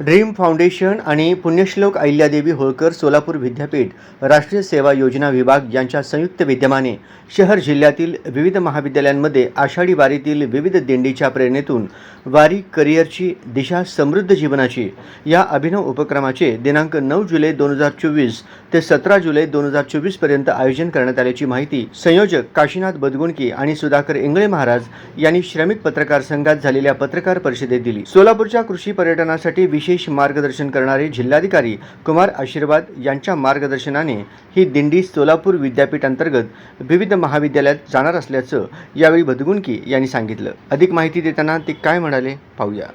Dream foundation आणि पुण्यश्लोक अहिल्यादेवी होळकर सोलापूर विद्यापीठ राष्ट्रीय सेवा योजना विभाग यांच्या संयुक्त विद्यमाने शहर जिल्ह्यातील विविध महाविद्यालयांमध्ये आषाढी वारीतील विविध दिंडीच्या प्रेरणेतून वारी करिअरची दिशा समृद्ध जीवनाची या अभिनव उपक्रमाचे दिनांक 9 जुलै 2024 ते 17 जुलै 2024 पर्यंत आयोजन करण्यात आल्याची माहिती संयोजक काशीनाथ बदगुणकी आणि सुधाकर इंगळे महाराज यांनी श्रमिक पत्रकार संघात झालेल्या पत्रकार परिषदेत दिली। सोलापूरच्या कृषी पर्यटनासाठी विशेष मार्गदर्शन करणारे जिल्हाधिकारी कुमार आशीर्वाद यांच्या मार्गदर्शनाने ही दिंडी सोलापूर विद्यापीठ अंतर्गत विविध महाविद्यालयात जाणार असल्याचं यावेळी बदगुणकी यांनी सांगितलं। अधिक माहिती देताना ते काय म्हणाले पाहूया।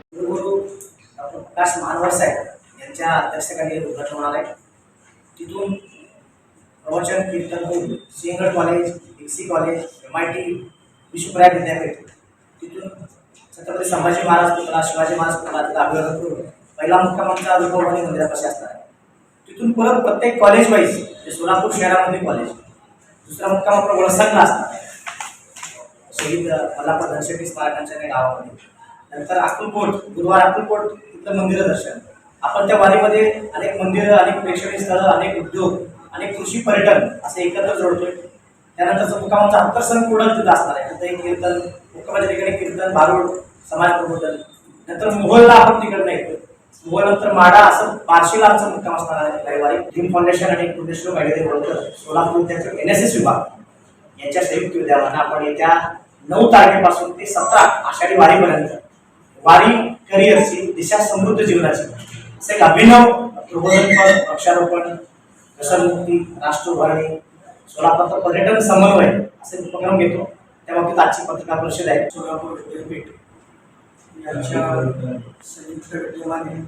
प्रकाश मानवर साहेब यांच्या अध्यक्षतेखाली उद्घाटन होणार आहे। तिथून प्रवचन कीर्तन होऊन सिंहगड कॉलेज, एक्सी कॉलेज, MIT, विश्वप्रयाग विद्यापीठ, तिथून छत्रपती संभाजी महाराज पुतळा, शिवाजी महाराज पुतळा तिथं अभिवादन करून पहिला मुक्काम आमचा विभववाणी मंदिरापाशी असणार आहे। तिथून परत प्रत्येक कॉलेज वाईज जे सोलापूर शहरामध्ये कॉलेज, दुसरा मुक्काम आपला वळसंगला असणार आहे शहीद मल्हारराव धनशेट्टी स्मारकांच्या त्या गावामध्ये। नंतर अक्कलकोट, गुरुवार अक्कलकोट तिथलं मंदिर दर्शन। आपण त्या वारीमध्ये अनेक मंदिरं, अनेक प्रेक्षणीय स्थळं, अनेक उद्योग, अनेक कृषी पर्यटन असे एकत्र जोडतोय। त्यानंतरचं मुक्कामांचा अंतरसन कुडल तिथं असणार आहे। तिथं एक कीर्तन, मुक्कामाच्या ठिकाणी कीर्तन, भारूड, समाज प्रबोधन। नंतर मोहोळला आपण तिकडनं येतो, मोहोळनंतर माडा, असं बार्शीला आमचा मुक्काम असणार आहे रविवारी। ड्रीम फाउंडेशन आणि पुण्यश्लोक अहिल्यादेवी होळकर सोलापूर त्यांच्या NSS विभाग यांच्या संयुक्त विद्यमाने आपण येत्या 9 तारखेपासून ते 17 आषाढी वारीपर्यंत वारी करिअरची दिशा समृद्ध जीवनाची असे एक अभिनव प्रबोधनपर, वृक्षारोपण, व्यसनमुक्ती, राष्ट्र उभारणी, सोलापूरचं पर्यटन समन्वय असे उपक्रम घेतो। त्या बाबतीत आजची पत्रकार परिषद आहे। सोलापूर विद्यापीठ यांच्या संयुक्त विद्यमाने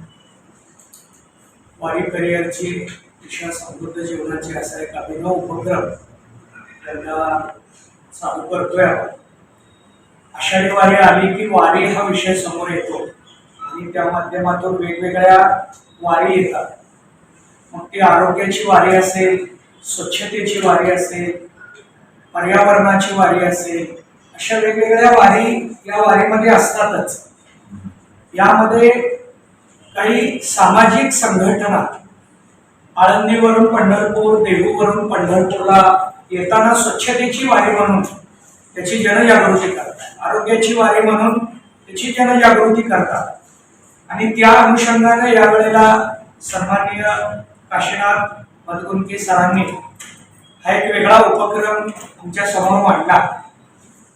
वारी करिअरची दिशा समृद्ध जीवनाची असा एक अभिनव उपक्रम त्यांना चालू करतोय आपण। आषाढी वारी आली की वारी हा विषय समोर येतो आणि त्या माध्यमातून वेगवेगळ्या वारी येतात। मग ती आरोग्याची वारी असेल, स्वच्छतेची वारी असेल, पर्यावरणाची वारी असेल, अशा वेगवेगळ्या वारी या वारीमध्ये असतातच। यामध्ये काही सामाजिक संघटना आळंदीवरून पंढरपूर, देहूवरून पंढरपूरला येताना स्वच्छतेची वारी म्हणून त्याची जनजागृती करतात, आरोग्याची वारी म्हणून त्याची जनजागृती करतात। आणि त्या अनुषंगाने यावेळेला सन्माननीय काशीनाथ बदगुणकी सरांनी हा एक वेगळा उपक्रम आमच्या समोर मांडला।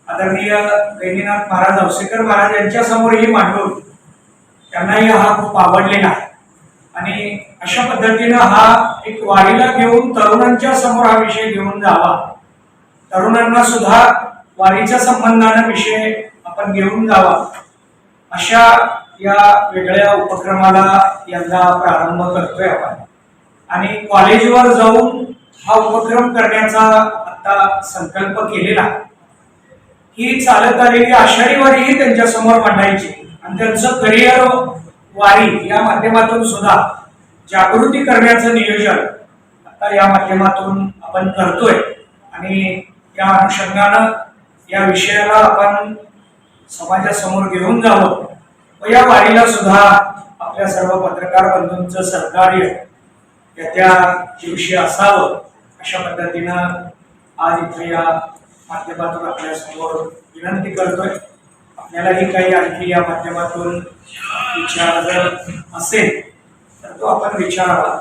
आदरणीय गैनीनाथ महाराज, औसेकर महाराज यांच्या समोरही मांडून त्यांनाही हा खूप आवडलेला आहे। आणि अशा पद्धतीनं हा एक वारीला घेऊन तरुणांच्या समोर हा विषय घेऊन जावा, तरुणांना सुद्धा वारीच्या संबंधाने विषय आपण घेऊन जावा, अशा या वेगळ्या उपक्रमाला यंदा प्रारंभ करतोय आपण। आणि कॉलेजवर जाऊन हा उपक्रम करण्याचा आता संकल्प केलेला। ही चालत आलेली आषाढी वारी ही त्यांच्या समोर मांडायची आणि त्यांचं करिअर वारी या माध्यमातून सुद्धा जागृती करण्याचं नियोजन आता या माध्यमातून आपण करतोय। आणि या अनुषंगानं या विषयाला आपण समाजासमोर घेऊन जावं व या वारीला सुद्धा आपल्या सर्व पत्रकार बंधूंचं सहकार्य त्या दिवशी असावं, अशा पद्धतीनं आज इथे या माध्यमातून आपल्या समोर विनंती करतोय। आपल्यालाही काही आणखी या माध्यमातून विचार जर असेल तर तो आपण विचारावा।